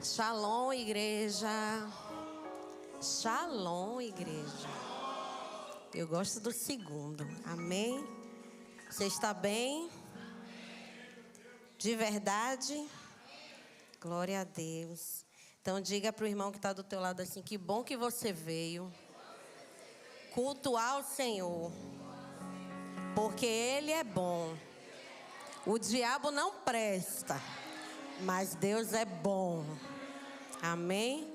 Shalom, igreja. Shalom, igreja. Eu gosto do segundo. Amém? Você está bem? De verdade? Glória a Deus. Então diga para o irmão que está do teu lado assim: que bom que você veio cultuar o Senhor, porque Ele é bom. O diabo não presta, mas Deus é bom. Amém?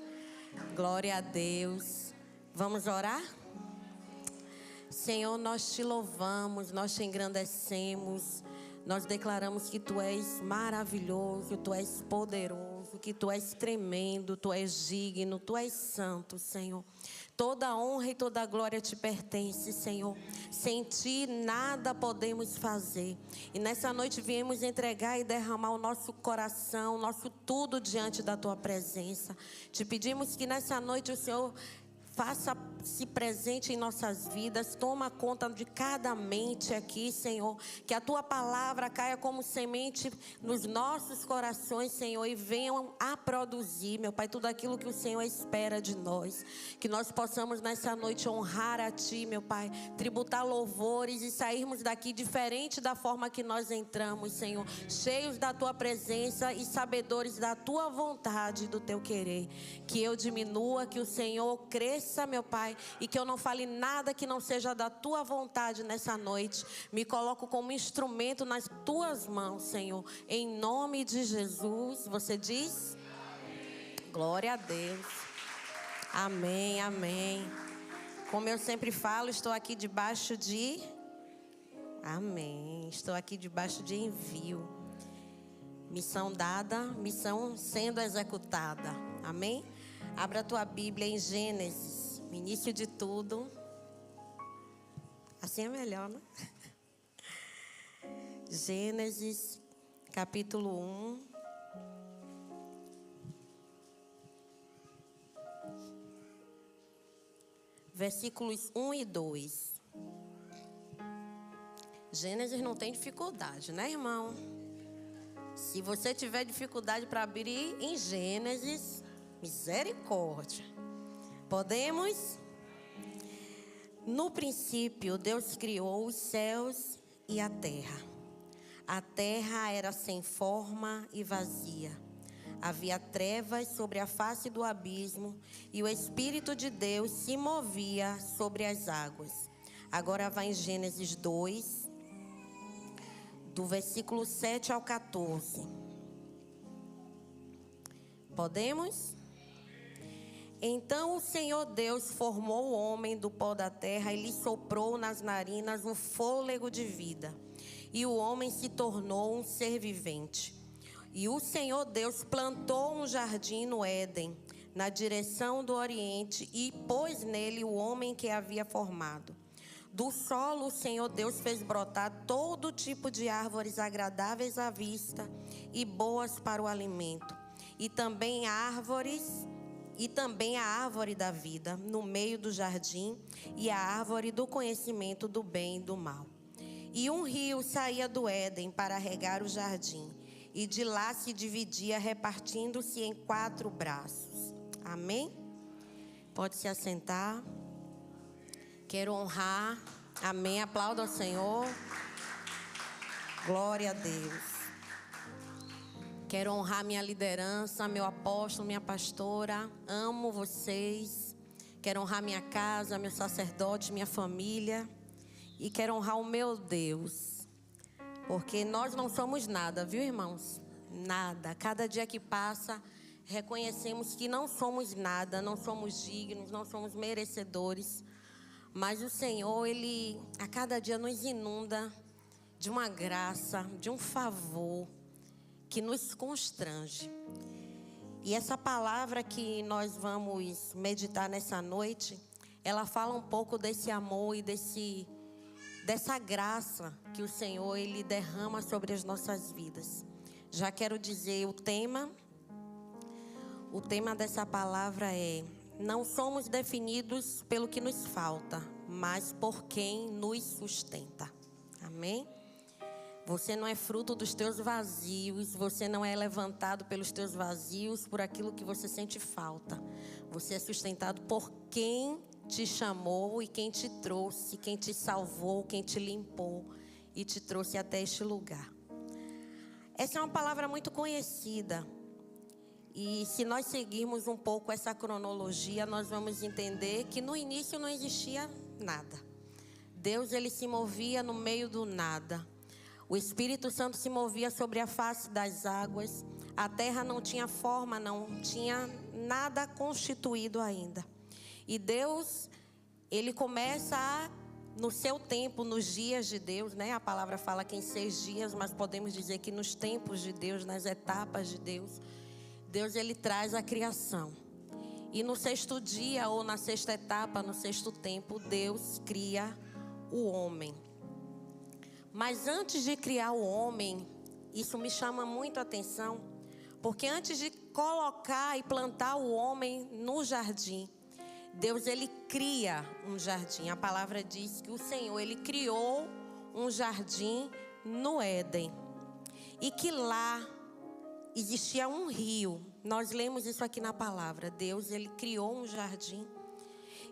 Glória a Deus. Vamos orar? Senhor, nós te louvamos, nós te engrandecemos. Nós declaramos que Tu és maravilhoso, Tu és poderoso, que Tu és tremendo, Tu és digno, Tu és santo, Senhor. Toda honra e toda glória te pertence, Senhor. Sem Ti nada podemos fazer. E nessa noite viemos entregar e derramar o nosso coração, o nosso tudo diante da Tua presença. Te pedimos que nessa noite o Senhor faça-se presente em nossas vidas. Toma conta de cada mente aqui, Senhor. Que a Tua palavra caia como semente nos nossos corações, Senhor, e venham a produzir, meu Pai, tudo aquilo que o Senhor espera de nós. Que nós possamos nessa noite honrar a Ti, meu Pai, tributar louvores e sairmos daqui diferente da forma que nós entramos, Senhor, cheios da Tua presença e sabedores da Tua vontade e do Teu querer. Que eu diminua, que o Senhor cresça, meu Pai, e que eu não fale nada que não seja da Tua vontade nessa noite. Me coloco como instrumento nas Tuas mãos, Senhor, em nome de Jesus. Você diz? Amém. Glória a Deus. Amém, amém. Como eu sempre falo, estou aqui debaixo de... Amém. Estou aqui debaixo de envio. Missão dada, missão sendo executada. Amém? Abra a tua Bíblia em Gênesis, no início de tudo. Assim é melhor, né? Gênesis, capítulo 1. Versículos 1 e 2. Gênesis não tem dificuldade, né, irmão? Se você tiver dificuldade para abrir em Gênesis, misericórdia. Podemos? No princípio, Deus criou os céus e a terra. A terra era sem forma e vazia. Havia trevas sobre a face do abismo e o Espírito de Deus se movia sobre as águas. Agora vai em Gênesis 2, do versículo 7 ao 14. Podemos? Então o Senhor Deus formou o homem do pó da terra e lhe soprou nas narinas um fôlego de vida. E o homem se tornou um ser vivente. E o Senhor Deus plantou um jardim no Éden, na direção do Oriente, e pôs nele o homem que havia formado. Do solo o Senhor Deus fez brotar todo tipo de árvores agradáveis à vista e boas para o alimento. E também a árvore da vida no meio do jardim, e a árvore do conhecimento do bem e do mal. E um rio saía do Éden para regar o jardim, e de lá se dividia, repartindo-se em 4 braços. Amém? Pode se assentar. Quero honrar. Amém. Aplauda ao Senhor. Glória a Deus. Quero honrar minha liderança, meu apóstolo, minha pastora. Amo vocês. Quero honrar minha casa, meu sacerdote, minha família. E quero honrar o meu Deus. Porque nós não somos nada, viu, irmãos? Nada. Cada dia que passa, reconhecemos que não somos nada, não somos dignos, não somos merecedores. Mas o Senhor, Ele a cada dia nos inunda de uma graça, de um favor que nos constrange. E essa palavra que nós vamos meditar nessa noite, ela fala um pouco desse amor e dessa graça que o Senhor Ele derrama sobre as nossas vidas. Já quero dizer o tema dessa palavra é: não somos definidos pelo que nos falta, mas por quem nos sustenta. Amém? Você não é fruto dos teus vazios. Você não é levantado pelos teus vazios, por aquilo que você sente falta. Você é sustentado por quem te chamou e quem te trouxe, quem te salvou, quem te limpou e te trouxe até este lugar. Essa é uma palavra muito conhecida. E se nós seguirmos um pouco essa cronologia, nós vamos entender que no início não existia nada. Deus, ele se movia no meio do nada. O Espírito Santo se movia sobre a face das águas. A terra não tinha forma, não tinha nada constituído ainda. E Deus, ele começa no seu tempo, nos dias de Deus, né? A palavra fala que em 6 dias, mas podemos dizer que nos tempos de Deus, nas etapas de Deus, Deus, ele traz a criação. E no 6º dia, ou na 6ª etapa, no 6º tempo, Deus cria o homem. Mas antes de criar o homem, isso me chama muito a atenção, porque antes de colocar e plantar o homem no jardim, Deus, ele cria um jardim. A palavra diz que o Senhor, ele criou um jardim no Éden. E que lá existia um rio. Nós lemos isso aqui na palavra. Deus, ele criou um jardim.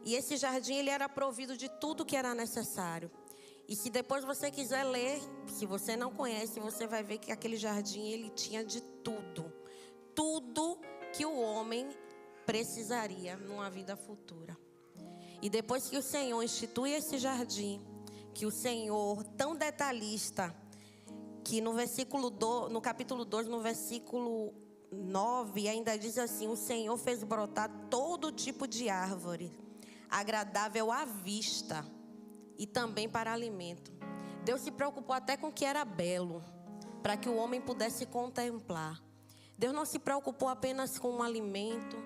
E esse jardim, ele era provido de tudo que era necessário. E se depois você quiser ler, se você não conhece, você vai ver que aquele jardim, ele tinha de tudo. Tudo que o homem precisaria numa vida futura. E depois que o Senhor institui esse jardim, que o Senhor, tão detalhista, que no capítulo 2, no versículo 9, ainda diz assim: o Senhor fez brotar todo tipo de árvore, agradável à vista e também para alimento. Deus se preocupou até com o que era belo, para que o homem pudesse contemplar. Deus não se preocupou apenas com o alimento,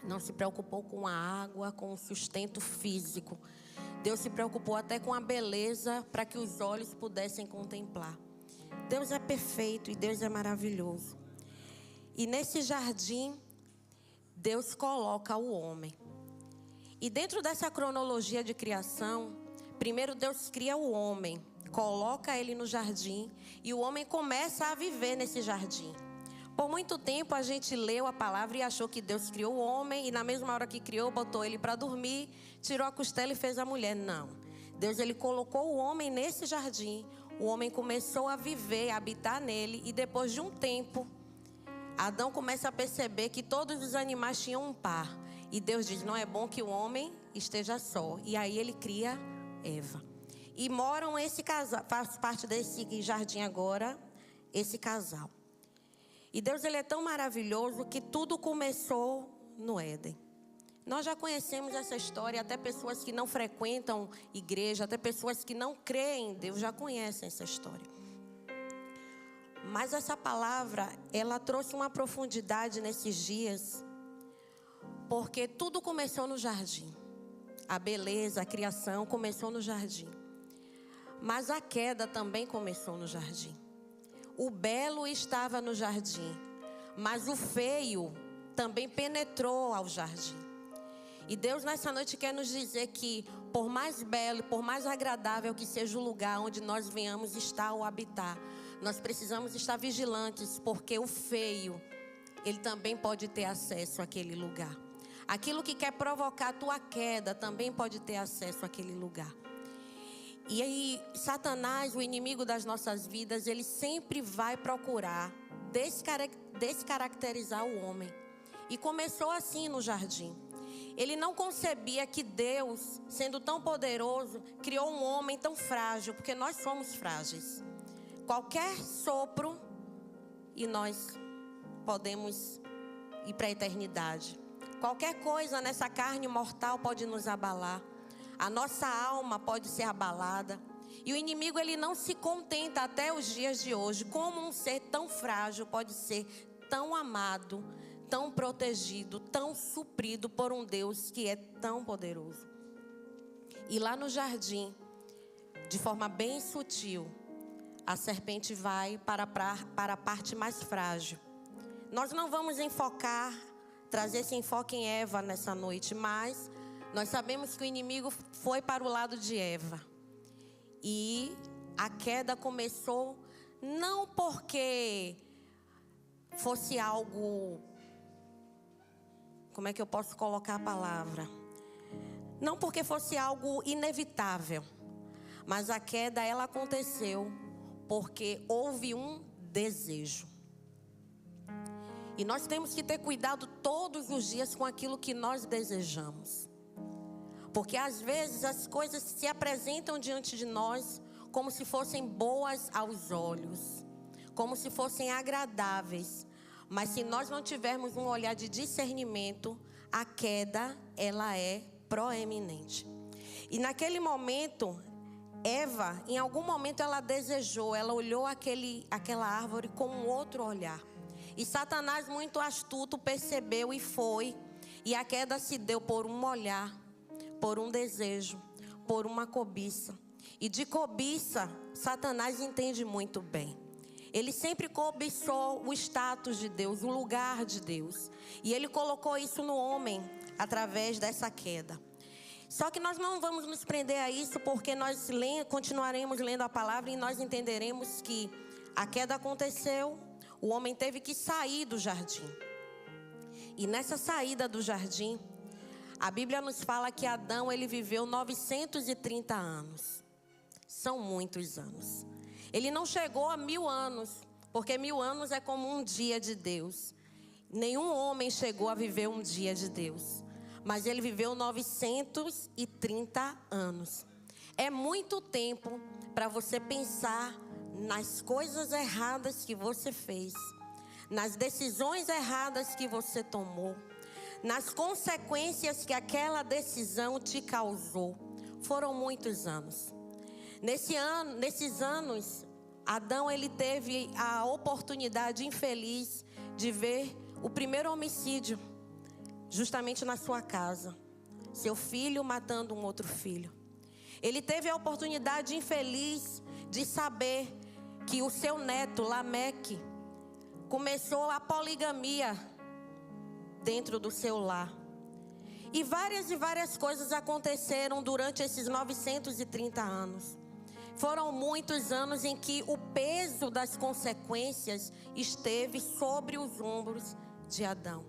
não se preocupou com a água, com o sustento físico. Deus se preocupou até com a beleza, para que os olhos pudessem contemplar. Deus é perfeito e Deus é maravilhoso. E nesse jardim, Deus coloca o homem. E dentro dessa cronologia de criação, primeiro Deus cria o homem, coloca ele no jardim, e o homem começa a viver nesse jardim. Por muito tempo a gente leu a palavra e achou que Deus criou o homem, e na mesma hora que criou, botou ele para dormir, tirou a costela e fez a mulher. Não. Deus, ele colocou o homem nesse jardim. O homem começou a viver, a habitar nele, e depois de um tempo, Adão começa a perceber que todos os animais tinham um par. E Deus diz: não é bom que o homem esteja só. E aí ele cria Eva. E moram esse casal, faz parte desse jardim agora, esse casal. E Deus, ele é tão maravilhoso que tudo começou no Éden. Nós já conhecemos essa história, até pessoas que não frequentam igreja, até pessoas que não creem em Deus já conhecem essa história. Mas essa palavra, ela trouxe uma profundidade nesses dias, porque tudo começou no jardim. A beleza, a criação começou no jardim. Mas a queda também começou no jardim. O belo estava no jardim, mas o feio também penetrou ao jardim. E Deus nessa noite quer nos dizer que por mais belo, por mais agradável que seja o lugar onde nós venhamos estar ou habitar, nós precisamos estar vigilantes, porque o feio, ele também pode ter acesso àquele lugar. Aquilo que quer provocar a tua queda também pode ter acesso àquele lugar. E aí, Satanás, o inimigo das nossas vidas, ele sempre vai procurar descaracterizar o homem. E começou assim no jardim. Ele não concebia que Deus, sendo tão poderoso, criou um homem tão frágil, porque nós somos frágeis. Qualquer sopro e nós podemos ir para a eternidade. Qualquer coisa nessa carne mortal pode nos abalar. A nossa alma pode ser abalada. E o inimigo, ele não se contenta até os dias de hoje. Como um ser tão frágil pode ser tão amado, tão protegido, tão suprido por um Deus que é tão poderoso. E lá no jardim, de forma bem sutil, a serpente vai para a parte mais frágil. Nós não vamos trazer esse enfoque em Eva nessa noite, mas nós sabemos que o inimigo foi para o lado de Eva. E a queda começou não porque fosse algo, como é que eu posso colocar a palavra? Não porque fosse algo inevitável, mas a queda ela aconteceu porque houve um desejo. E nós temos que ter cuidado todos os dias com aquilo que nós desejamos. Porque às vezes as coisas se apresentam diante de nós como se fossem boas aos olhos, como se fossem agradáveis. Mas se nós não tivermos um olhar de discernimento, a queda, ela é proeminente. E naquele momento, Eva, em algum momento ela desejou, ela olhou aquela árvore com um outro olhar. E Satanás, muito astuto, percebeu e foi. E a queda se deu por um olhar, por um desejo, por uma cobiça. E de cobiça, Satanás entende muito bem. Ele sempre cobiçou o status de Deus, o lugar de Deus. E ele colocou isso no homem através dessa queda. Só que nós não vamos nos prender a isso, porque nós continuaremos lendo a palavra e nós entenderemos que a queda aconteceu, o homem teve que sair do jardim. E nessa saída do jardim, a Bíblia nos fala que Adão ele viveu 930 anos. São muitos anos. Ele não chegou a 1000 anos, porque 1000 anos é como um dia de Deus. Nenhum homem chegou a viver um dia de Deus. Mas ele viveu 930 anos. É muito tempo para você pensar nas coisas erradas que você fez, nas decisões erradas que você tomou, nas consequências que aquela decisão te causou. Foram muitos anos. Nesses anos, Adão ele teve a oportunidade infeliz de ver o primeiro homicídio, justamente na sua casa. Seu filho matando um outro filho. Ele teve a oportunidade infeliz de saber que o seu neto, Lameque, começou a poligamia dentro do seu lar. E várias coisas aconteceram durante esses 930 anos. Foram muitos anos em que o peso das consequências esteve sobre os ombros de Adão.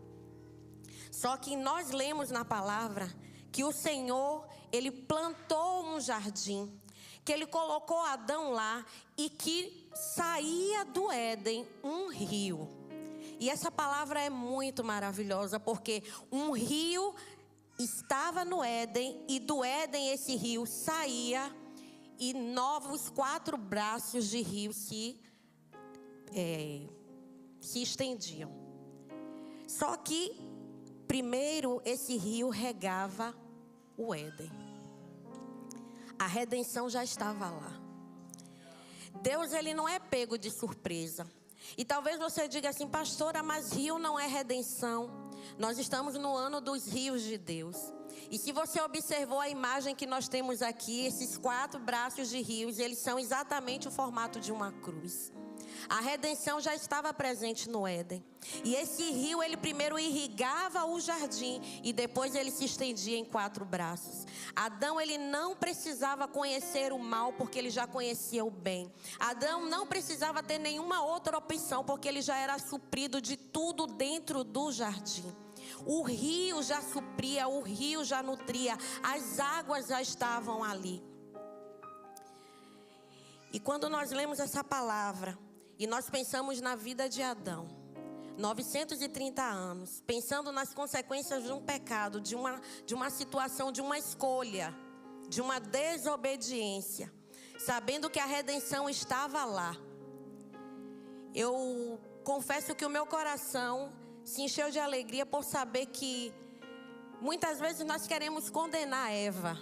Só que nós lemos na palavra que o Senhor, ele plantou um jardim, que ele colocou Adão lá e que saía do Éden um rio. E essa palavra é muito maravilhosa, porque um rio estava no Éden e do Éden esse rio saía e novos 4 braços de rio se estendiam. Só que primeiro esse rio regava o Éden. A redenção já estava lá. Deus ele não é pego de surpresa. E talvez você diga assim, pastora, mas rio não é redenção. Nós estamos no ano dos rios de Deus. E se você observou a imagem que nós temos aqui, esses 4 braços de rios, eles são exatamente o formato de uma cruz. A redenção já estava presente no Éden. E esse rio, ele primeiro irrigava o jardim e depois ele se estendia em 4 braços. Adão, ele não precisava conhecer o mal porque ele já conhecia o bem. Adão não precisava ter nenhuma outra opção porque ele já era suprido de tudo dentro do jardim. O rio já supria, o rio já nutria, as águas já estavam ali. E quando nós lemos essa palavra e nós pensamos na vida de Adão, 930 anos, pensando nas consequências de um pecado, de uma situação, de uma escolha, de uma desobediência, sabendo que a redenção estava lá, eu confesso que o meu coração se encheu de alegria por saber que muitas vezes nós queremos condenar Eva.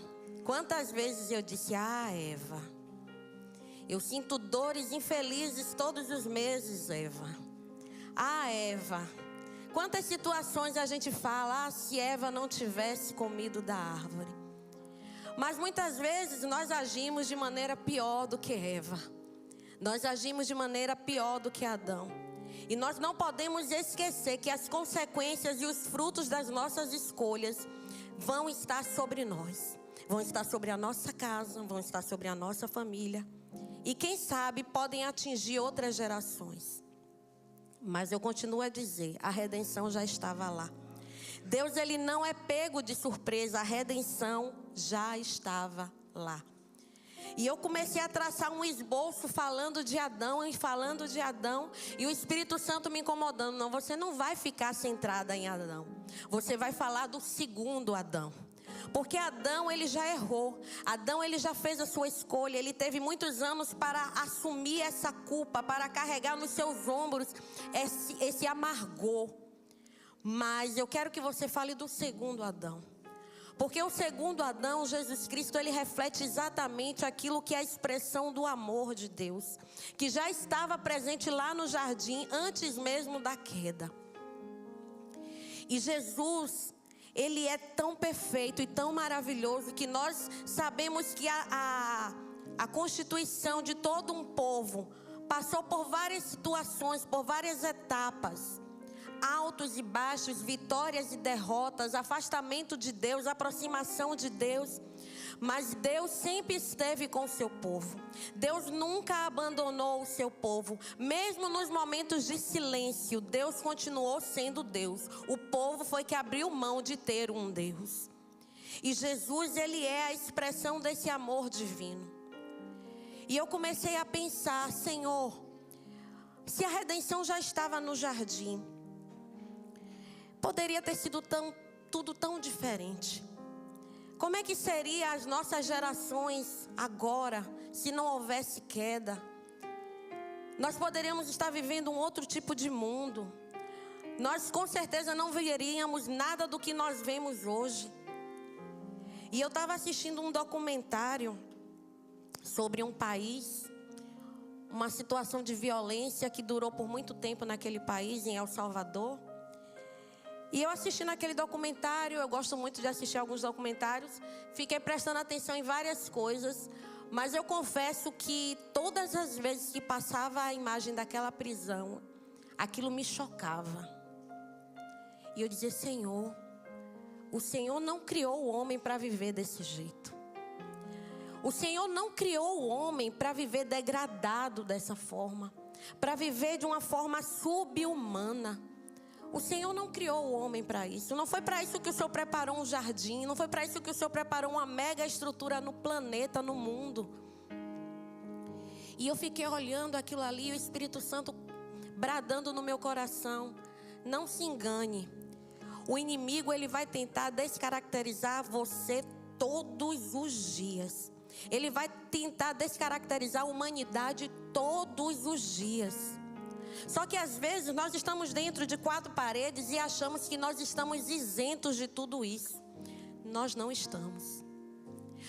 Quantas vezes eu disse, Eva, eu sinto dores infelizes todos os meses, Eva. Eva, quantas situações a gente fala, se Eva não tivesse comido da árvore. Mas muitas vezes nós agimos de maneira pior do que Eva. Nós agimos de maneira pior do que Adão. E nós não podemos esquecer que as consequências e os frutos das nossas escolhas vão estar sobre nós. Vão estar sobre a nossa casa, vão estar sobre a nossa família. E quem sabe podem atingir outras gerações. Mas eu continuo a dizer, a redenção já estava lá. Deus, ele não é pego de surpresa, a redenção já estava lá. E eu comecei a traçar um esboço falando de Adão e falando de Adão. E o Espírito Santo me incomodando. Não, você não vai ficar centrada em Adão. Você vai falar do segundo Adão. Porque Adão, ele já errou. Adão, ele já fez a sua escolha. Ele teve muitos anos para assumir essa culpa, para carregar nos seus ombros esse amargor. Mas eu quero que você fale do segundo Adão. Porque o segundo Adão, Jesus Cristo, ele reflete exatamente aquilo que é a expressão do amor de Deus, que já estava presente lá no jardim antes mesmo da queda. E Jesus, ele é tão perfeito e tão maravilhoso que nós sabemos que a constituição de todo um povo passou por várias situações, por várias etapas. Altos e baixos, vitórias e derrotas, afastamento de Deus, aproximação de Deus. Mas Deus sempre esteve com o seu povo. Deus nunca abandonou o seu povo. Mesmo nos momentos de silêncio, Deus continuou sendo Deus. O povo foi que abriu mão de ter um Deus. E Jesus, ele é a expressão desse amor divino. E eu comecei a pensar, Senhor, se a redenção já estava no jardim, poderia ter sido tudo tão diferente. Como é que seriam as nossas gerações agora, se não houvesse queda? Nós poderíamos estar vivendo um outro tipo de mundo. Nós com certeza não veríamos nada do que nós vemos hoje. E eu estava assistindo um documentário sobre um país, uma situação de violência que durou por muito tempo naquele país, em El Salvador. E eu assistindo aquele documentário, eu gosto muito de assistir alguns documentários, fiquei prestando atenção em várias coisas, mas eu confesso que todas as vezes que passava a imagem daquela prisão, aquilo me chocava. E eu dizia, Senhor, o Senhor não criou o homem para viver desse jeito. O Senhor não criou o homem para viver degradado dessa forma, para viver de uma forma subhumana. O Senhor não criou o homem para isso. Não foi para isso que o Senhor preparou um jardim. Não foi para isso que o Senhor preparou uma mega estrutura no planeta, no mundo. E eu fiquei olhando aquilo ali, o Espírito Santo bradando no meu coração. Não se engane. O inimigo, ele vai tentar descaracterizar você todos os dias. Ele vai tentar descaracterizar a humanidade todos os dias. Só que às vezes nós estamos dentro de quatro paredes e achamos que nós estamos isentos de tudo isso. Nós não estamos.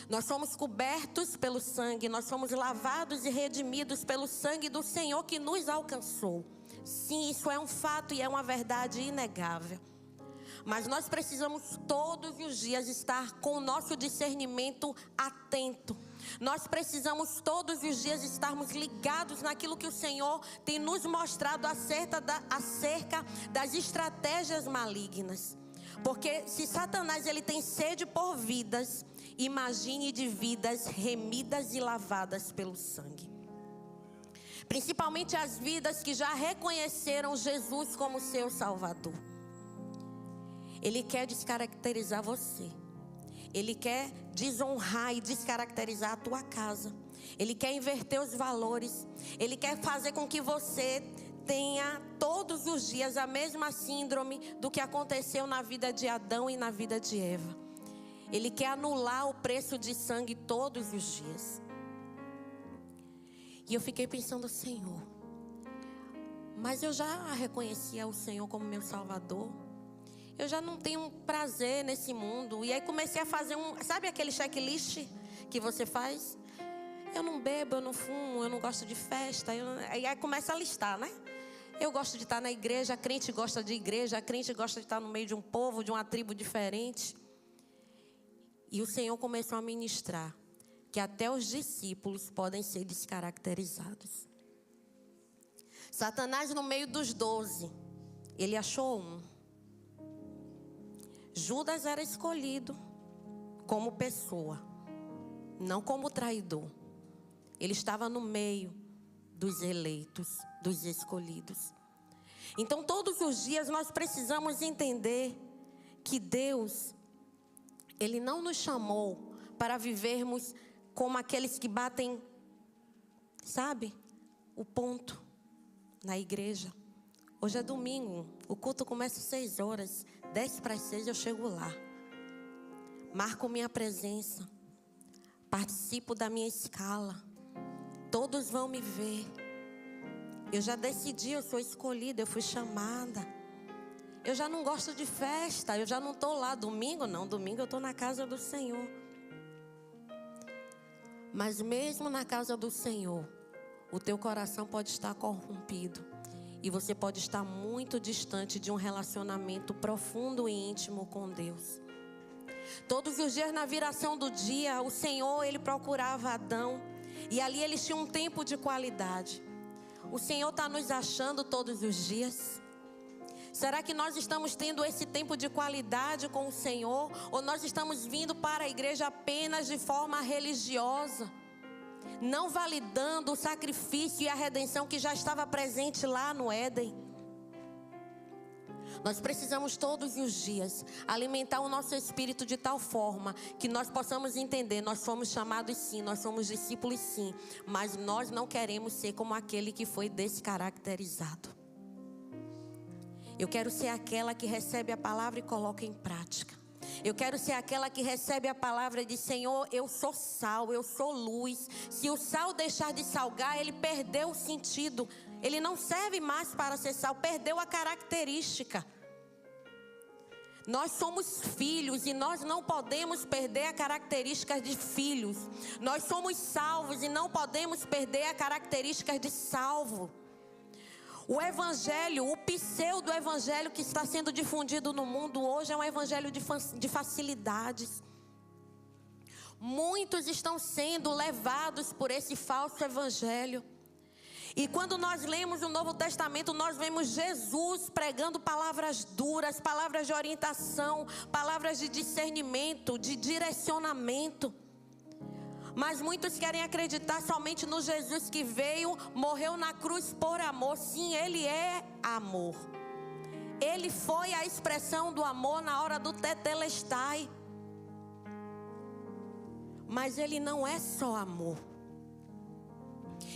Nós somos cobertos pelo sangue, nós somos lavados e redimidos pelo sangue do Senhor que nos alcançou. Sim, isso é um fato e é uma verdade inegável. Mas nós precisamos todos os dias estar com o nosso discernimento atento. Nós precisamos todos os dias estarmos ligados naquilo que o Senhor tem nos mostrado acerca das estratégias malignas. Porque se Satanás ele tem sede por vidas, imagine de vidas remidas e lavadas pelo sangue. Principalmente as vidas que já reconheceram Jesus como seu Salvador. Ele quer descaracterizar você. Ele quer desonrar e descaracterizar a tua casa. Ele quer inverter os valores. Ele quer fazer com que você tenha todos os dias a mesma síndrome do que aconteceu na vida de Adão e na vida de Eva. Ele quer anular o preço de sangue todos os dias. E eu fiquei pensando, Senhor, mas eu já reconhecia o Senhor como meu Salvador. Eu já não tenho prazer nesse mundo. E aí comecei a fazer sabe aquele checklist que você faz? Eu não bebo, eu não fumo, eu não gosto de festa. E aí começa a listar, né? Eu gosto de estar na igreja, a crente gosta de igreja, a crente gosta de estar no meio de um povo, de uma tribo diferente. E o Senhor começou a ministrar que até os discípulos podem ser descaracterizados. Satanás, no meio dos 12, ele achou um. Judas era escolhido como pessoa, não como traidor. Ele estava no meio dos eleitos, dos escolhidos. Então, todos os dias nós precisamos entender que Deus, Ele não nos chamou para vivermos como aqueles que batem, sabe, o ponto na igreja. Hoje é domingo, o culto começa às 6 horas, 10 para as 6 eu chego lá. Marco minha presença, participo da minha escala, todos vão me ver. Eu já decidi, eu sou escolhida, eu fui chamada. Eu já não gosto de festa, eu já não estou lá. Domingo não, domingo eu estou na casa do Senhor. Mas mesmo na casa do Senhor, o teu coração pode estar corrompido. E você pode estar muito distante de um relacionamento profundo e íntimo com Deus. Todos os dias na viração do dia, o Senhor, Ele procurava Adão. E ali eles tinham um tempo de qualidade. O Senhor está nos achando todos os dias? Será que nós estamos tendo esse tempo de qualidade com o Senhor? Ou nós estamos vindo para a igreja apenas de forma religiosa? Não validando o sacrifício e a redenção que já estava presente lá no Éden? Nós precisamos todos os dias alimentar o nosso espírito de tal forma que nós possamos entender, nós somos chamados sim, nós somos discípulos sim, mas nós não queremos ser como aquele que foi descaracterizado. Eu quero ser aquela que recebe a palavra e coloca em prática. Eu quero ser aquela que recebe a palavra e diz: Senhor, eu sou sal, eu sou luz. Se o sal deixar de salgar, ele perdeu o sentido. Ele não serve mais para ser sal, perdeu a característica. Nós somos filhos e nós não podemos perder a característica de filhos. Nós somos salvos e não podemos perder a característica de salvo. O evangelho, o pseudo-evangelho que está sendo difundido no mundo hoje é um evangelho de facilidades. Muitos estão sendo levados por esse falso evangelho. E quando nós lemos o Novo Testamento, nós vemos Jesus pregando palavras duras, palavras de orientação, palavras de discernimento, de direcionamento. Mas muitos querem acreditar somente no Jesus que veio, morreu na cruz por amor. Sim, Ele é amor. Ele foi a expressão do amor na hora do tetelestai. Mas Ele não é só amor.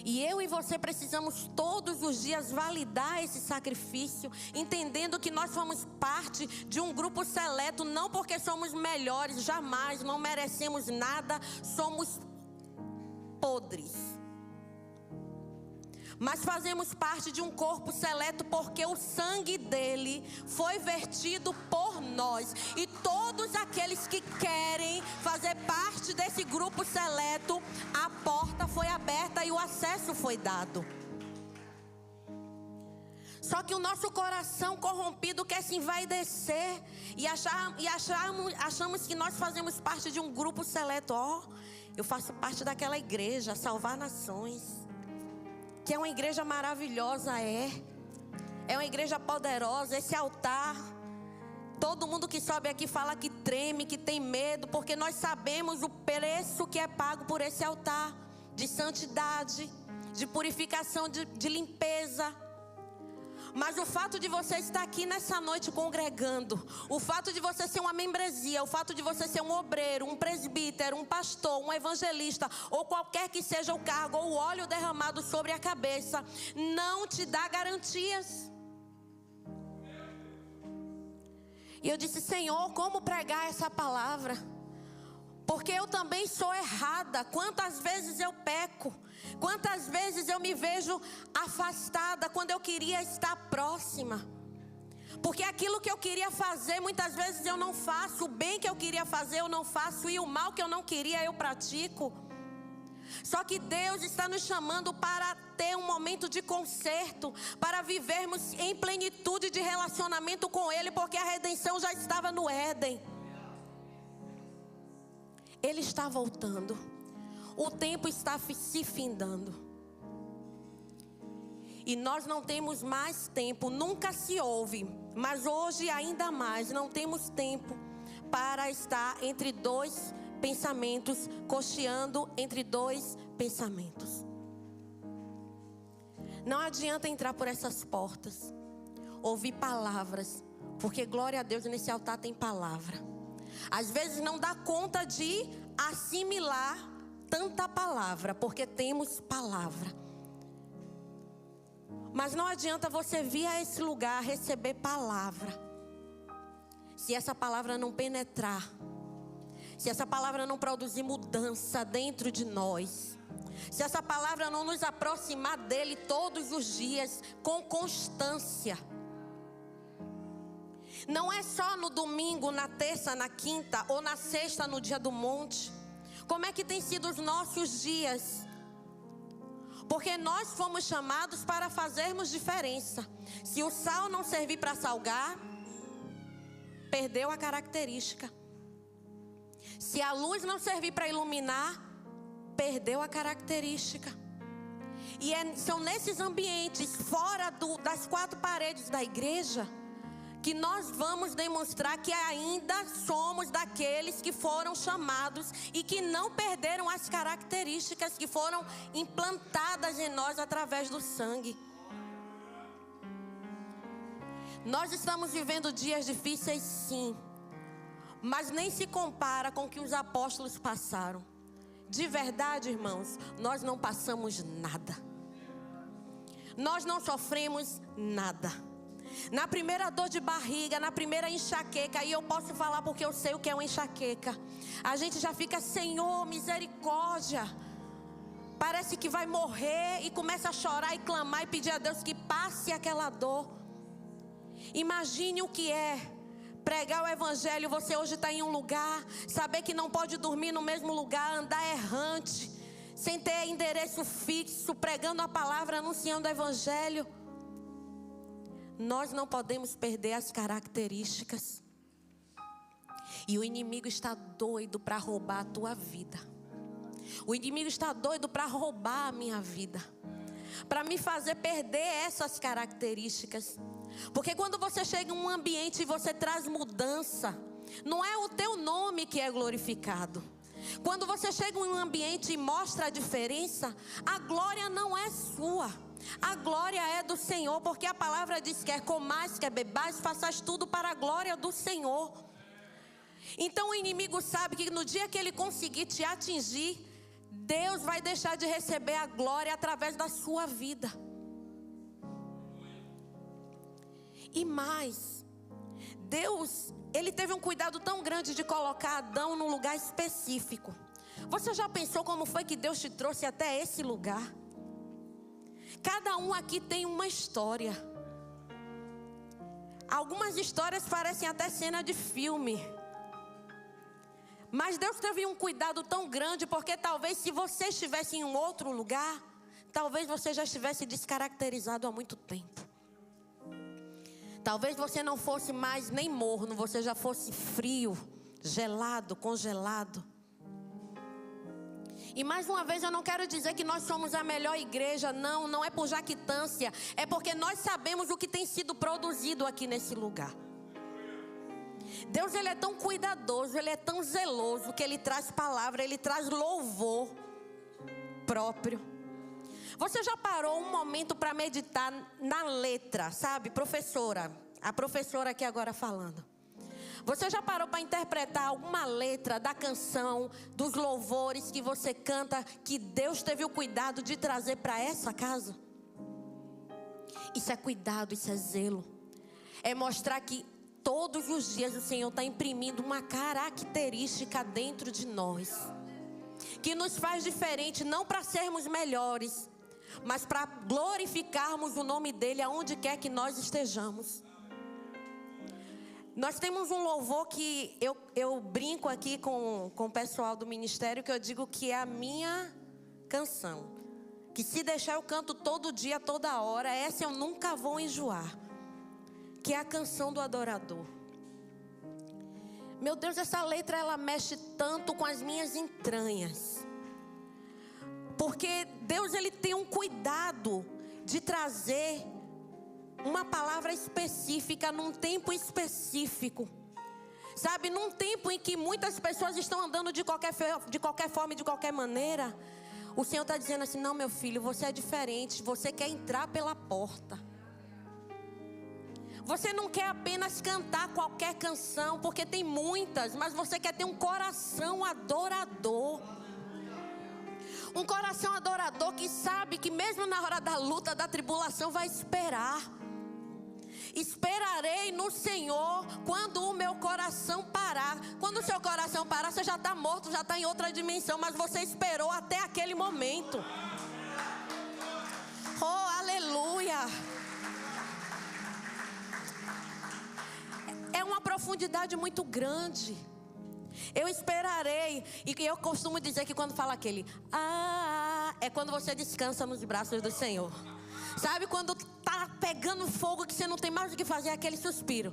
E eu e você precisamos todos os dias validar esse sacrifício, entendendo que nós somos parte de um grupo seleto, não porque somos melhores, jamais, não merecemos nada, somos podres. Mas fazemos parte de um corpo seleto porque o sangue dele foi vertido por nós. E todos aqueles que querem fazer parte desse grupo seleto, a porta foi aberta e o acesso foi dado. Só que o nosso coração corrompido quer se envaidecer e achamos que nós fazemos parte de um grupo seleto. Eu faço parte daquela igreja, Salvar Nações, que é uma igreja maravilhosa, é uma igreja poderosa. Esse altar, todo mundo que sobe aqui fala que treme, que tem medo, porque nós sabemos o preço que é pago por esse altar, de santidade, de purificação, de limpeza. Mas o fato de você estar aqui nessa noite congregando, o fato de você ser uma membresia, o fato de você ser um obreiro, um presbítero, um pastor, um evangelista, ou qualquer que seja o cargo, ou o óleo derramado sobre a cabeça, não te dá garantias. E eu disse: Senhor, como pregar essa palavra? Porque eu também sou errada. Quantas vezes eu peco? Quantas vezes eu me vejo afastada quando eu queria estar próxima? Porque aquilo que eu queria fazer, muitas vezes eu não faço. O bem que eu queria fazer, eu não faço. E o mal que eu não queria, eu pratico. Só que Deus está nos chamando para ter um momento de conserto, para vivermos em plenitude de relacionamento com Ele, porque a redenção já estava no Éden. Ele está voltando. O tempo está se findando. E nós não temos mais tempo. Nunca se houve, mas hoje ainda mais não temos tempo para estar entre dois pensamentos, cocheando entre dois pensamentos. Não adianta entrar por essas portas, ouvir palavras, porque glória a Deus, nesse altar tem palavra. Às vezes não dá conta de assimilar tanta palavra, porque temos palavra. Mas não adianta você vir a esse lugar receber palavra, se essa palavra não penetrar, se essa palavra não produzir mudança dentro de nós, se essa palavra não nos aproximar dele todos os dias com constância. Não é só no domingo, na terça, na quinta ou na sexta, no dia do monte. Como é que tem sido os nossos dias? Porque nós fomos chamados para fazermos diferença. Se o sal não servir para salgar, perdeu a característica. Se a luz não servir para iluminar, perdeu a característica. E são nesses ambientes, fora das quatro paredes da igreja, que nós vamos demonstrar que ainda somos daqueles que foram chamados e que não perderam as características que foram implantadas em nós através do sangue. Nós estamos vivendo dias difíceis, sim, mas nem se compara com o que os apóstolos passaram. De verdade, irmãos, nós não passamos nada. Nós não sofremos nada. Na primeira dor de barriga, na primeira enxaqueca, aí eu posso falar porque eu sei o que é uma enxaqueca. A gente já fica, Senhor, misericórdia. Parece que vai morrer e começa a chorar e clamar e pedir a Deus que passe aquela dor. Imagine o que é pregar o evangelho. Você hoje está em um lugar, saber que não pode dormir no mesmo lugar, andar errante, sem ter endereço fixo, pregando a palavra, anunciando o evangelho. Nós não podemos perder as características. E o inimigo está doido para roubar a tua vida. O inimigo está doido para roubar a minha vida, para me fazer perder essas características. Porque quando você chega em um ambiente e você traz mudança, não é o teu nome que é glorificado. Quando você chega em um ambiente e mostra a diferença, a glória não é sua. A glória é do Senhor, porque a palavra diz: quer comais, quer bebais, faças tudo para a glória do Senhor. Então o inimigo sabe que no dia que ele conseguir te atingir, Deus vai deixar de receber a glória através da sua vida. E mais, Deus, Ele teve um cuidado tão grande de colocar Adão num lugar específico. Você já pensou como foi que Deus te trouxe até esse lugar? Cada um aqui tem uma história. Algumas histórias parecem até cena de filme. Mas Deus teve um cuidado tão grande, porque talvez se você estivesse em um outro lugar, talvez você já estivesse descaracterizado há muito tempo. Talvez você não fosse mais nem morno, você já fosse frio, gelado, congelado. E mais uma vez eu não quero dizer que nós somos a melhor igreja, não é por jactância, é porque nós sabemos o que tem sido produzido aqui nesse lugar. Deus, Ele é tão cuidadoso, Ele é tão zeloso, que Ele traz palavra, Ele traz louvor próprio. Você já parou um momento para meditar na letra, sabe, professora? A professora aqui agora falando. Você já parou para interpretar alguma letra da canção, dos louvores que você canta, que Deus teve o cuidado de trazer para essa casa? Isso é cuidado, isso é zelo. É mostrar que todos os dias o Senhor está imprimindo uma característica dentro de nós, que nos faz diferente, não para sermos melhores, mas para glorificarmos o nome dEle aonde quer que nós estejamos. Nós temos um louvor que eu brinco aqui com o pessoal do ministério, que eu digo que é a minha canção. Que se deixar eu canto todo dia, toda hora. Essa eu nunca vou enjoar. Que é a canção do adorador. Meu Deus, essa letra ela mexe tanto com as minhas entranhas. Porque Deus, Ele tem um cuidado de trazer uma palavra específica num tempo específico. Sabe, num tempo em que muitas pessoas estão andando de qualquer forma e de qualquer maneira, o Senhor está dizendo assim: não, meu filho, você é diferente. Você quer entrar pela porta. Você não quer apenas cantar qualquer canção, porque tem muitas, mas você quer ter um coração adorador. Um coração adorador que sabe que mesmo na hora da luta, da tribulação, vai esperar. Esperarei no Senhor quando o meu coração parar. Quando o seu coração parar, você já está morto, já está em outra dimensão, mas você esperou até aquele momento. Oh, aleluia! É uma profundidade muito grande. Eu esperarei. E eu costumo dizer que quando fala aquele é quando você descansa nos braços do Senhor. Sabe quando tá pegando fogo, que você não tem mais o que fazer, aquele suspiro.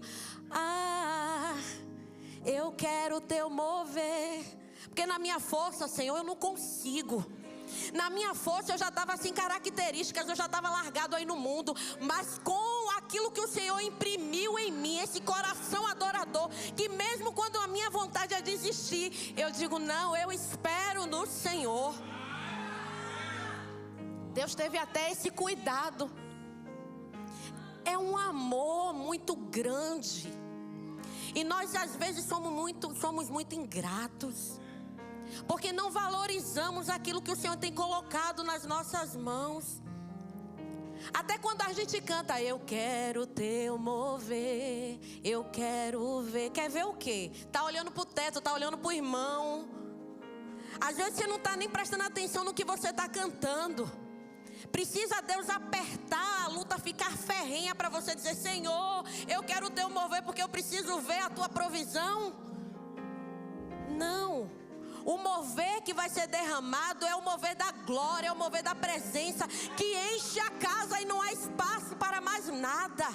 Eu quero teu mover. Porque na minha força, Senhor, eu não consigo. Na minha força eu já estava sem características, eu já estava largado aí no mundo. Mas com aquilo que o Senhor imprimiu em mim, esse coração adorador, que mesmo quando a minha vontade é desistir, eu digo: não, eu espero no Senhor. Deus teve até esse cuidado. É um amor muito grande. E nós às vezes somos muito ingratos, porque não valorizamos aquilo que o Senhor tem colocado nas nossas mãos. Até quando a gente canta: eu quero teu mover, eu quero ver. Quer ver o quê? Tá olhando pro teto, tá olhando pro irmão. Às vezes você não tá nem prestando atenção no que você tá cantando. Precisa Deus apertar a luta, ficar ferrenha para você dizer: Senhor, eu quero teu mover, porque eu preciso ver a tua provisão. Não. O mover que vai ser derramado é o mover da glória, é o mover da presença, que enche a casa e não há espaço para mais nada.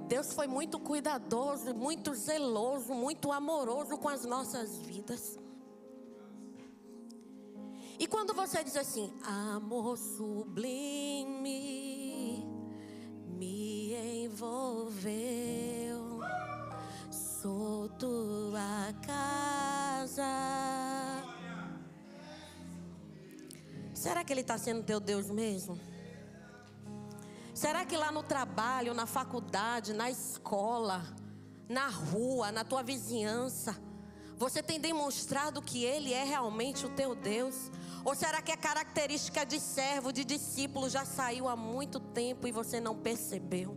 Deus foi muito cuidadoso, muito zeloso, muito amoroso com as nossas vidas. E quando você diz assim: amor sublime me envolveu, sou tua casa. Será que Ele está sendo teu Deus mesmo? Será que lá no trabalho, na faculdade, na escola, na rua, na tua vizinhança, você tem demonstrado que Ele é realmente o teu Deus? Ou será que a característica de servo, de discípulo já saiu há muito tempo e você não percebeu?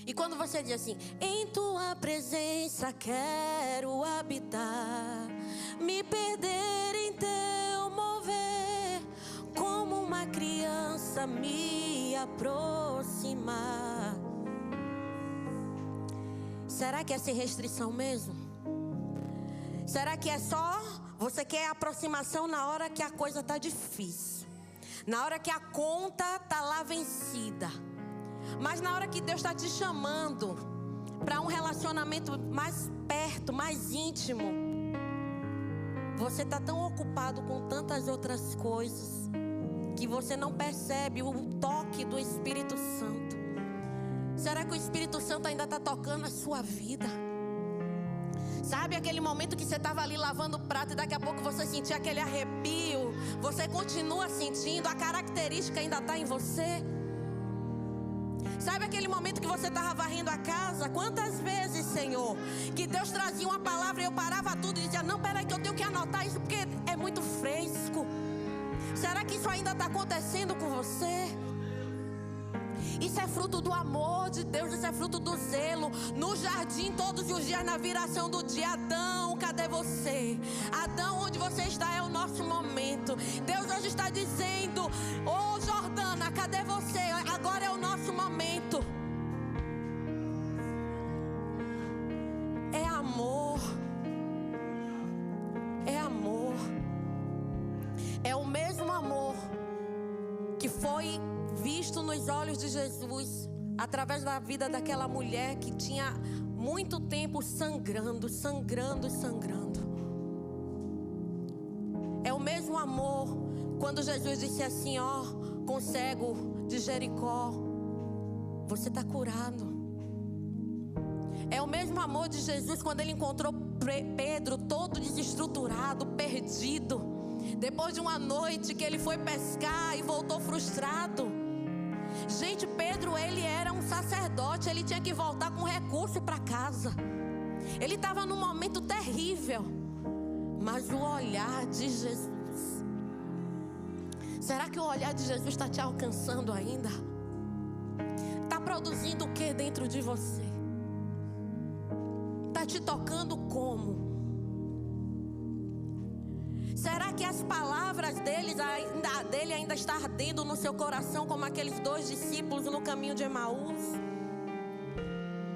E quando você diz assim: em tua presença quero habitar, me perder em teu mover, como uma criança me aproximar. Será que é sem restrição mesmo? Será que é só você quer aproximação na hora que a coisa está difícil, na hora que a conta está lá vencida? Mas na hora que Deus está te chamando para um relacionamento mais perto, mais íntimo, você está tão ocupado com tantas outras coisas que você não percebe o toque do Espírito Santo. Será que o Espírito Santo ainda está tocando a sua vida? Sabe aquele momento que você estava ali lavando o prato e daqui a pouco você sentia aquele arrepio? Você continua sentindo, a característica ainda está em você? Sabe aquele momento que você estava varrendo a casa? Quantas vezes, Senhor, que Deus trazia uma palavra e eu parava tudo e dizia: não, peraí que eu tenho que anotar isso porque é muito fresco. Será que isso ainda está acontecendo com você? Isso é fruto do amor de Deus, isso é fruto do zelo. No jardim, todos os dias, na viração do dia: Adão, cadê você? Adão, onde você está? É o nosso momento. Deus hoje está dizendo: ô Jordana, cadê você? Agora é o nosso momento. É amor. É amor. É o mesmo amor que foi visto nos olhos de Jesus, através da vida daquela mulher que tinha muito tempo sangrando. É o mesmo amor quando Jesus disse assim, com o cego de Jericó: você está curado. É o mesmo amor de Jesus quando ele encontrou Pedro todo desestruturado, perdido, depois de uma noite que ele foi pescar e voltou frustrado. Gente, Pedro, ele era um sacerdote, ele tinha que voltar com recurso para casa. Ele estava num momento terrível, mas o olhar de Jesus, será que o olhar de Jesus está te alcançando ainda? Está produzindo o que dentro de você? Está te tocando como? Será que as palavras dele ainda está ardendo no seu coração como aqueles 2 discípulos no caminho de Emaús?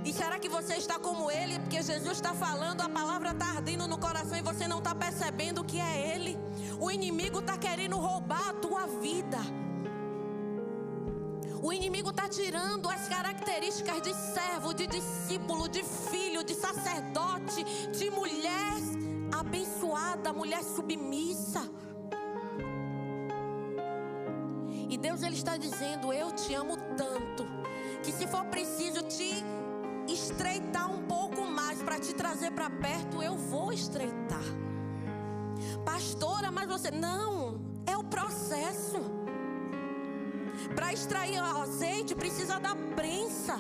E será que você está como ele? Porque Jesus está falando, a palavra está ardendo no coração e você não está percebendo que é ele. O inimigo está querendo roubar a tua vida. O inimigo está tirando as características de servo, de discípulo, de filho, de sacerdote, de mulher abençoada, mulher submissa. E Deus, ele está dizendo, eu te amo tanto, que se for preciso te estreitar um pouco mais para te trazer para perto, eu vou estreitar. Pastora, mas você... Não, é o processo. Para extrair o azeite precisa da prensa.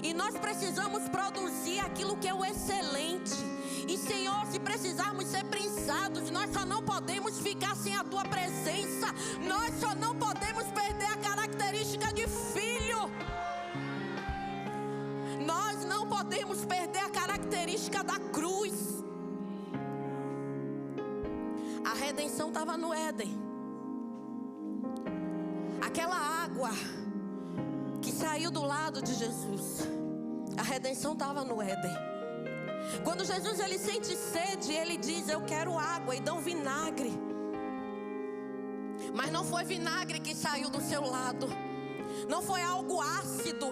E nós precisamos produzir aquilo que é o excelente. E Senhor, se precisarmos ser prensados, nós só não podemos ficar sem a tua presença. Nós só não podemos perder a característica de filho. Nós não podemos perder a característica da cruz. A redenção estava no Éden. Aquela água que saiu do lado de Jesus, a redenção estava no Éden. Quando Jesus ele sente sede, ele diz, eu quero água, e dão vinagre. Mas não foi vinagre que saiu do seu lado, não foi algo ácido.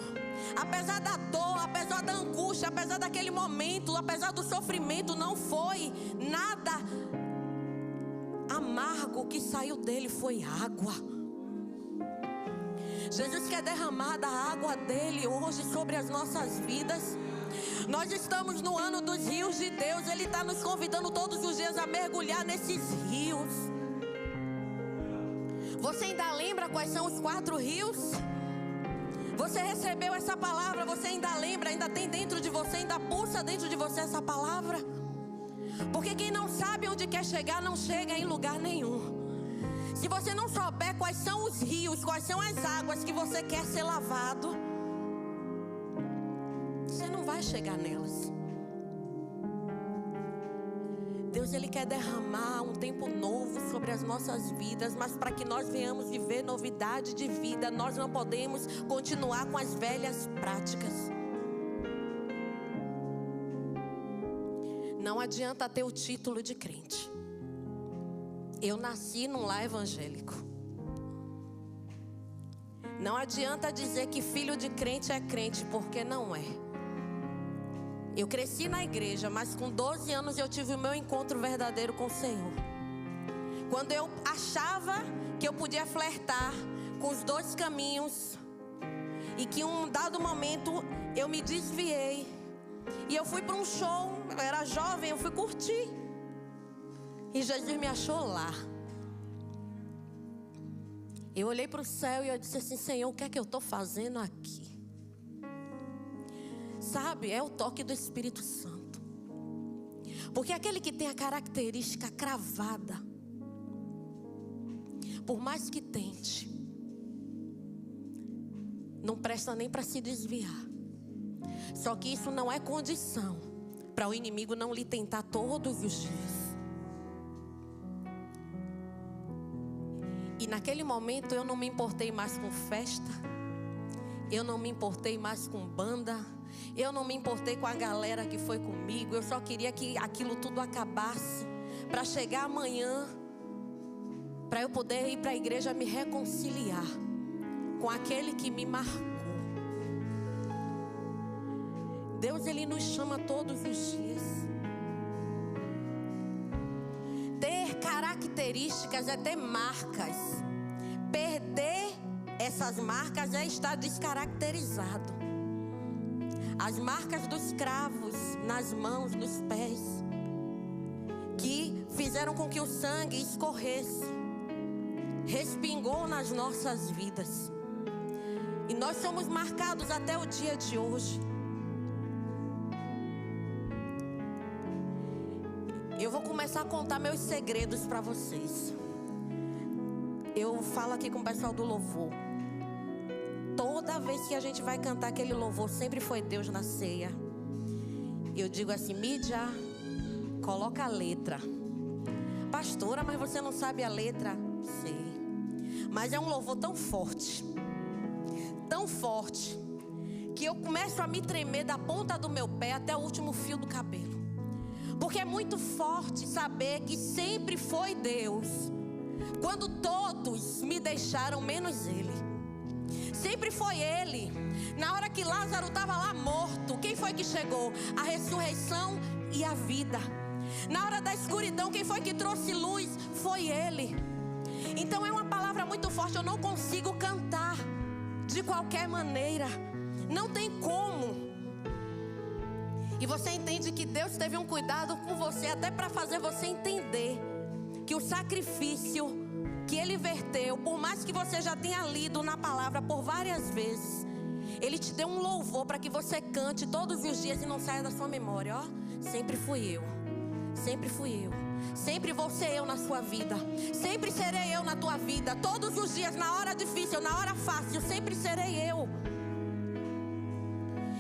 Apesar da dor, apesar da angústia, apesar daquele momento, apesar do sofrimento, não foi nada amargo que saiu dele, foi água. Jesus quer derramar da água dele hoje sobre as nossas vidas. Nós estamos no ano dos rios de Deus. Ele está nos convidando todos os dias a mergulhar nesses rios. Você ainda lembra quais são os 4 rios? Você recebeu essa palavra, você ainda lembra, ainda tem dentro de você, ainda pulsa dentro de você essa palavra? Porque quem não sabe onde quer chegar, não chega em lugar nenhum. Se você não souber quais são os rios, quais são as águas que você quer ser lavado, você não vai chegar nelas. Deus, ele quer derramar um tempo novo sobre as nossas vidas, mas para que nós venhamos viver novidade de vida, nós não podemos continuar com as velhas práticas. Não adianta ter o título de crente. Eu nasci num lar evangélico. Não adianta dizer que filho de crente é crente, porque não é. Eu cresci na igreja, mas com 12 anos eu tive o meu encontro verdadeiro com o Senhor. Quando eu achava que eu podia flertar com os 2 caminhos, e que em um dado momento eu me desviei, e eu fui para um show, eu era jovem, eu fui curtir. E Jesus me achou lá. Eu olhei para o céu e eu disse assim, Senhor, o que é que eu estou fazendo aqui? Sabe, é o toque do Espírito Santo. Porque aquele que tem a característica cravada, por mais que tente, não presta nem para se desviar. Só que isso não é condição para o inimigo não lhe tentar todos os dias. E naquele momento eu não me importei mais com festa, eu não me importei mais com banda, eu não me importei com a galera que foi comigo. Eu só queria que aquilo tudo acabasse, para chegar amanhã, para eu poder ir para a igreja me reconciliar com aquele que me marcou. Deus, ele nos chama todos os dias. Ter características é ter marcas. Perder é dessas marcas é estar descaracterizado. As marcas dos cravos nas mãos, nos pés, que fizeram com que o sangue escorresse, respingou nas nossas vidas. E nós somos marcados até o dia de hoje. Eu vou começar a contar meus segredos para vocês. Eu falo aqui com o pessoal do louvor. Toda vez que a gente vai cantar aquele louvor, sempre foi Deus na ceia. Eu digo assim: mídia, coloca a letra. Pastora, mas você não sabe a letra? Sei. Mas é um louvor tão forte, que eu começo a me tremer da ponta do meu pé até o último fio do cabelo. Porque é muito forte saber que sempre foi Deus, quando todos me deixaram menos Ele. Sempre foi Ele. Na hora que Lázaro estava lá morto, quem foi que chegou? A ressurreição e a vida. Na hora da escuridão, quem foi que trouxe luz? Foi Ele. Então é uma palavra muito forte. Eu não consigo cantar de qualquer maneira. Não tem como. E você entende que Deus teve um cuidado com você, até para fazer você entender que o sacrifício que Ele verteu, por mais que você já tenha lido na palavra por várias vezes, Ele te deu um louvor para que você cante todos os dias e não saia da sua memória. Ó, sempre fui eu, sempre fui eu, sempre vou ser eu na sua vida, sempre serei eu na tua vida. Todos os dias, na hora difícil, na hora fácil, sempre serei eu.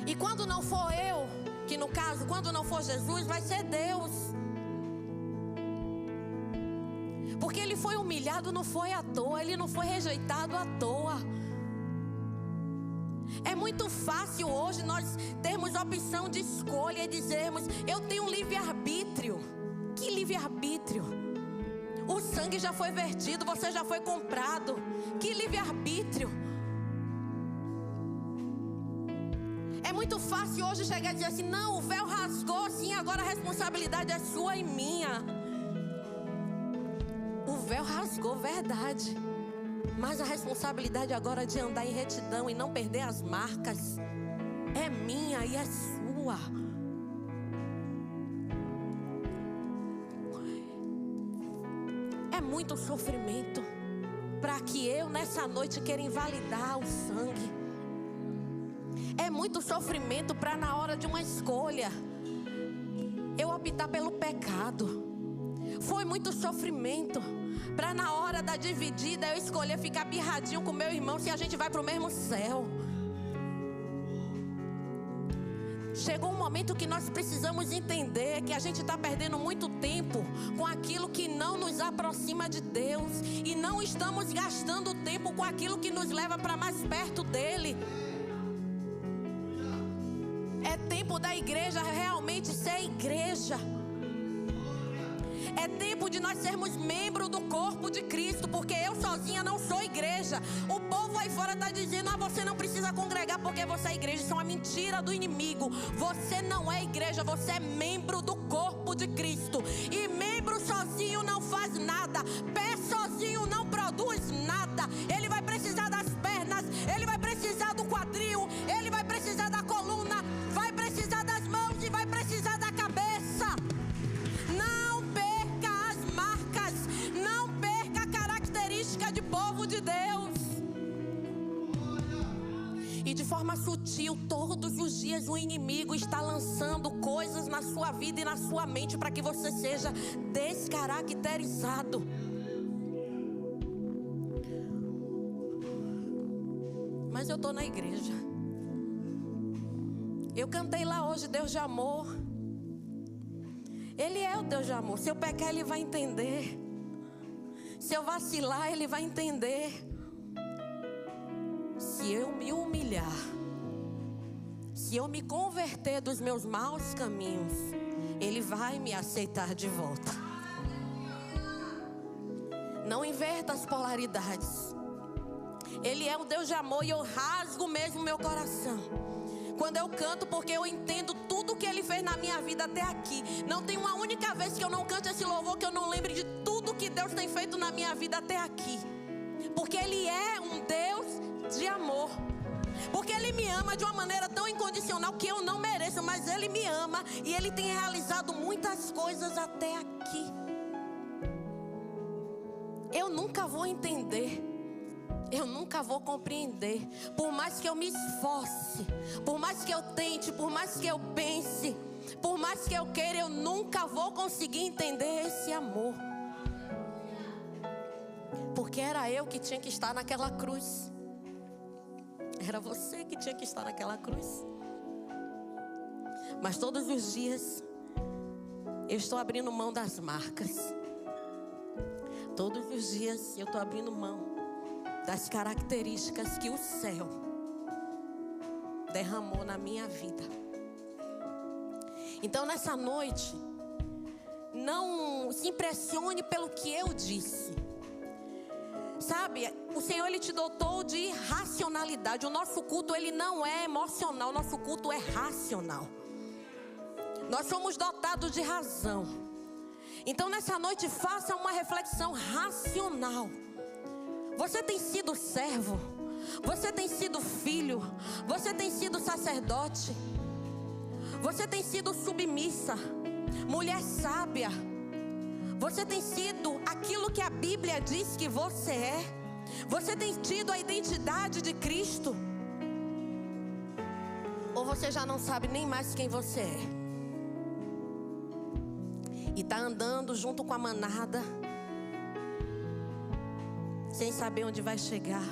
E quando não for eu, que no caso, quando não for Jesus, vai ser Deus. Porque Ele foi humilhado, não foi à toa. Ele não foi rejeitado à toa. É muito fácil hoje nós termos opção de escolha e dizermos: eu tenho um livre-arbítrio. Que livre-arbítrio? O sangue já foi vertido, você já foi comprado. Que livre-arbítrio? É muito fácil hoje chegar e dizer assim: não, o véu rasgou, sim, agora a responsabilidade é sua e minha. O véu rasgou, verdade. Mas a responsabilidade agora de andar em retidão e não perder as marcas é minha e é sua. É muito sofrimento para que eu nessa noite queira invalidar o sangue. É muito sofrimento para na hora de uma escolha eu optar pelo pecado. Foi muito sofrimento para na hora da dividida eu escolher ficar birradinho com meu irmão se a gente vai para o mesmo céu. Chegou um momento que nós precisamos entender que a gente está perdendo muito tempo com aquilo que não nos aproxima de Deus, e não estamos gastando tempo com aquilo que nos leva para mais perto dEle. É tempo da igreja realmente ser igreja. É tempo de nós sermos membro do corpo de Cristo, porque eu sozinha não sou igreja. O povo aí fora está dizendo: ah, você não precisa congregar porque você é igreja. Isso é uma mentira do inimigo. Você não é igreja, você é membro do corpo de Cristo. E membro sozinho não faz nada. Pé sozinho não produz nada. Ele vai precisar das pernas, ele vai precisar do quadril, ele vai precisar da coluna, vai precisar das mãos e vai precisar da cabeça. Não perca as marcas, não perca a característica de povo de Deus. E de forma sutil, todos os dias o inimigo está lançando coisas na sua vida e na sua mente para que você seja descaracterizado. Mas eu estou na igreja. Eu cantei lá hoje, Deus de amor. Ele é o Deus de amor. Se eu pecar, Ele vai entender. Se eu vacilar, Ele vai entender. Se eu me humilhar, se eu me converter dos meus maus caminhos, Ele vai me aceitar de volta. Não inverta as polaridades. Ele é o Deus de amor e eu rasgo mesmo meu coração quando eu canto, porque eu entendo tudo que Ele fez na minha vida até aqui. Não tem uma única vez que eu não cante esse louvor que eu não lembre de tudo que Deus tem feito na minha vida até aqui. Porque Ele é um Deus de amor. Porque Ele me ama de uma maneira tão incondicional que eu não mereço, mas Ele me ama e Ele tem realizado muitas coisas até aqui. Eu nunca vou entender, eu nunca vou compreender. Por mais que eu me esforce, por mais que eu tente, por mais que eu pense, por mais que eu queira, eu nunca vou conseguir entender esse amor. Porque era eu que tinha que estar naquela cruz. Era você que tinha que estar naquela cruz. Mas todos os dias eu estou abrindo mão das marcas. Todos os dias eu estou abrindo mão das características que o céu derramou na minha vida. Então nessa noite, não se impressione pelo que eu disse. Sabe, o Senhor, Ele te dotou de racionalidade. O nosso culto, ele não é emocional, o nosso culto é racional. Nós somos dotados de razão. Então nessa noite, faça uma reflexão racional. Você tem sido servo, você tem sido filho, você tem sido sacerdote, você tem sido submissa, mulher sábia. Você tem sido aquilo que a Bíblia diz que você é? Você tem tido a identidade de Cristo? Ou você já não sabe nem mais quem você é? E está andando junto com a manada, sem saber onde vai chegar.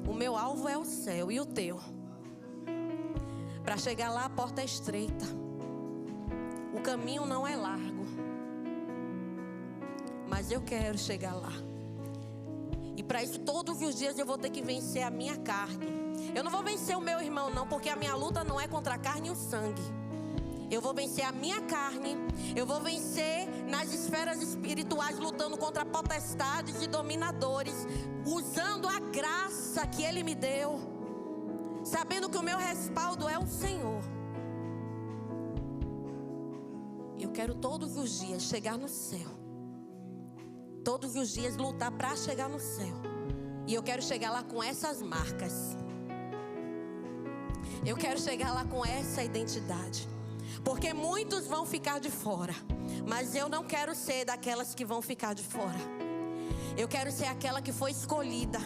O meu alvo é o céu, e o teu? Para chegar lá a porta é estreita, o caminho não é largo. Mas eu quero chegar lá. E para isso todos os dias eu vou ter que vencer a minha carne. Eu não vou vencer o meu irmão não, porque a minha luta não é contra a carne e o sangue. Eu vou vencer a minha carne. Eu vou vencer nas esferas espirituais, lutando contra potestades e dominadores, usando a graça que Ele me deu, sabendo que o meu respaldo é o Senhor. Eu quero todos os dias chegar no céu. Todos os dias lutar para chegar no céu. E eu quero chegar lá com essas marcas. Eu quero chegar lá com essa identidade. Porque muitos vão ficar de fora, mas eu não quero ser daquelas que vão ficar de fora. Eu quero ser aquela que foi escolhida.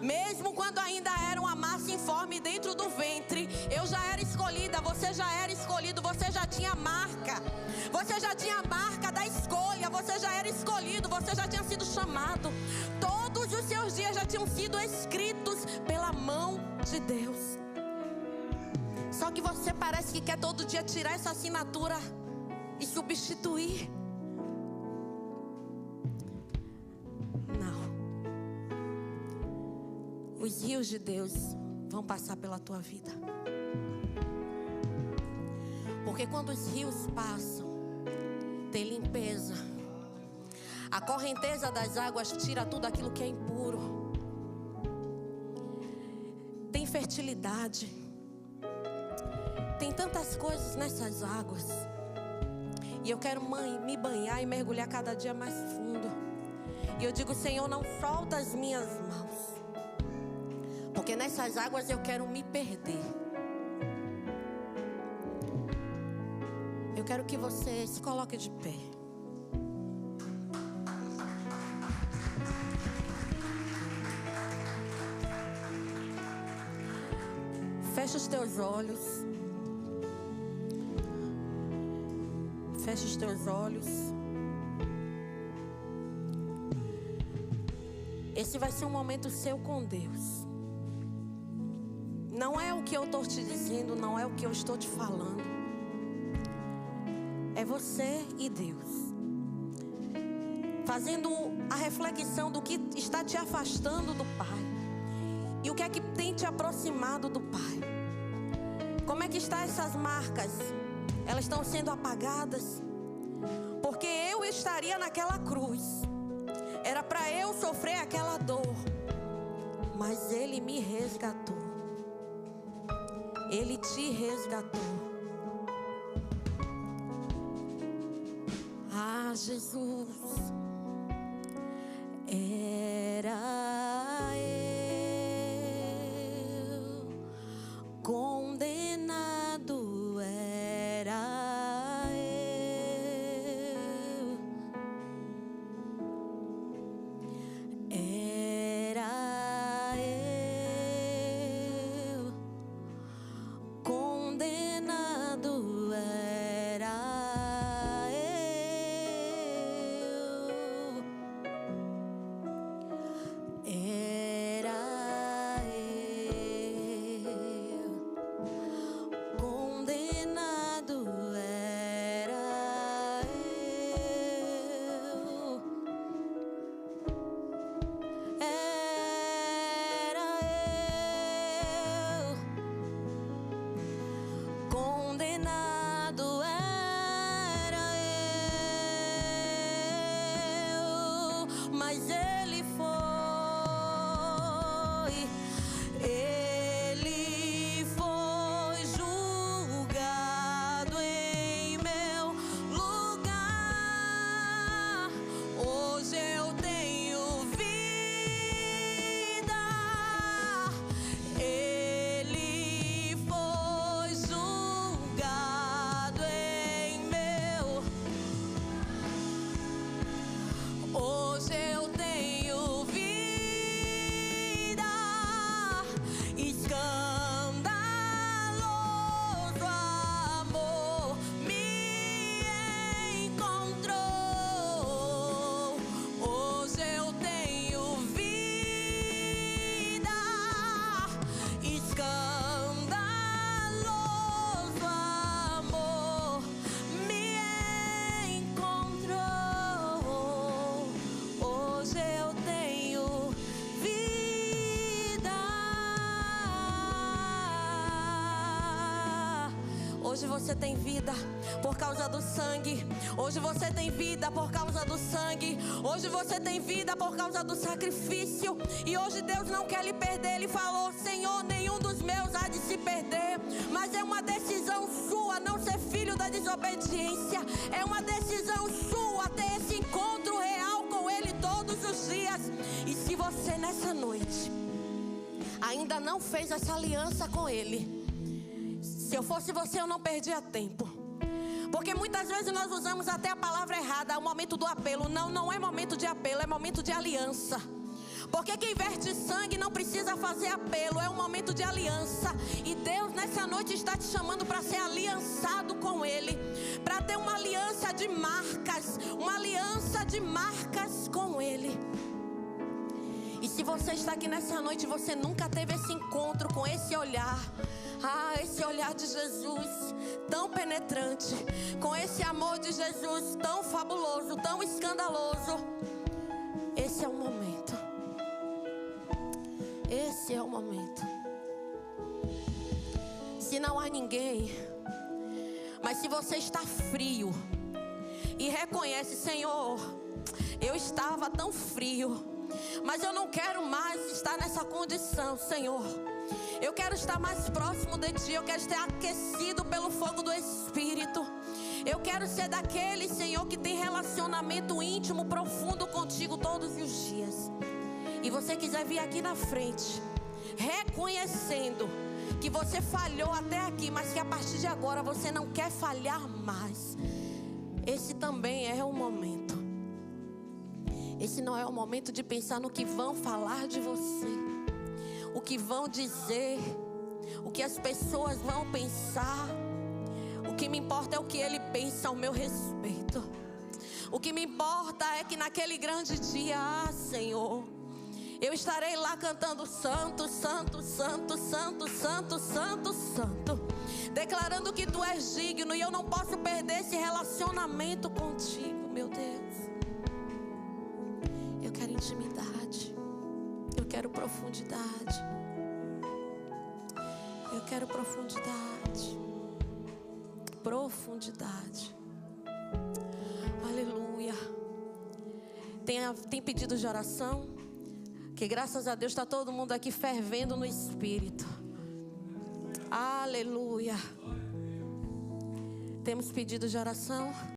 Mesmo quando ainda era uma massa informe dentro do ventre, eu já era escolhida, você já era escolhido, você já tinha marca. Você já tinha a marca da escolha, você já era escolhido, você já tinha sido chamado. Todos os seus dias já tinham sido escritos pela mão de Deus. Só que você parece que quer todo dia tirar essa assinatura e substituir. Não. Os rios de Deus vão passar pela tua vida. Porque quando os rios passam, tem limpeza. A correnteza das águas tira tudo aquilo que é impuro. Tem fertilidade. Tem tantas coisas nessas águas. E eu quero me banhar e mergulhar cada dia mais fundo. E eu digo, Senhor, não solta as minhas mãos. Porque nessas águas eu quero me perder. Eu quero que você se coloque de pé. Fecha os teus olhos. Fecha os teus olhos. Esse vai ser um momento seu com Deus. Não é o que eu estou te dizendo, não é o que eu estou te falando. É você e Deus. Fazendo a reflexão do que está te afastando do Pai. E o que é que tem te aproximado do Pai. Como é que estão essas marcas? Elas estão sendo apagadas. Porque eu estaria naquela cruz. Era para eu sofrer aquela dor. Mas Ele me resgatou. Ele te resgatou. Ah, Jesus. Era condenado era eu. Era eu. Condenado era eu. Era eu. Condenado era eu. Era eu. Condenado era eu. Mas ele foi julgado em meu lugar. Hoje eu tenho vida. Ele foi julgado em meu. Hoje eu tenho vida. Escandaloso amor me encontrou. Hoje eu tenho vida. Escandaloso amor me encontrou. Hoje eu tenho vida. Hoje você tem vida por causa do sangue. Hoje você tem vida por causa do sangue. Hoje você tem vida por causa do sacrifício. E hoje Deus não quer lhe perder. Ele falou: Senhor, nenhum dos meus há de se perder. Mas é uma decisão sua não ser filho da desobediência. É uma decisão sua ter esse encontro real com Ele todos os dias. E se você nessa noite ainda não fez essa aliança com Ele, se eu fosse você, eu não perdia tempo. Porque muitas vezes nós usamos até a palavra errada. É o momento do apelo. Não, não é momento de apelo, é momento de aliança. Porque quem verte sangue não precisa fazer apelo, é um momento de aliança. E Deus nessa noite está te chamando para ser aliançado com Ele, para ter uma aliança de marcas, uma aliança de marcas com Ele. E se você está aqui nessa noite e você nunca teve esse encontro com esse olhar, esse olhar de Jesus tão penetrante, com esse amor de Jesus tão fabuloso, tão escandaloso, esse é o momento. Esse é o momento. Se não há ninguém, mas se você está frio e reconhece: Senhor, eu estava tão frio, mas eu não quero mais estar nessa condição, Senhor. Eu quero estar mais próximo de Ti. Eu quero estar aquecido pelo fogo do Espírito. Eu quero ser daquele, Senhor, que tem relacionamento íntimo, profundo contigo todos os dias. E você quiser vir aqui na frente, reconhecendo que você falhou até aqui, mas que a partir de agora você não quer falhar mais, esse também é o momento. Esse não é o momento de pensar no que vão falar de você, o que vão dizer, o que as pessoas vão pensar. O que me importa é o que Ele pensa ao meu respeito. O que me importa é que naquele grande dia, Senhor, eu estarei lá cantando santo, santo, santo, santo, santo, santo, santo, declarando que Tu és digno. E eu não posso perder esse relacionamento contigo, meu Deus. Eu quero intimidade. Eu quero profundidade. Eu quero profundidade. Profundidade. Aleluia. Tem pedido de oração? Que graças a Deus está todo mundo aqui fervendo no Espírito. Aleluia. Temos pedido de oração?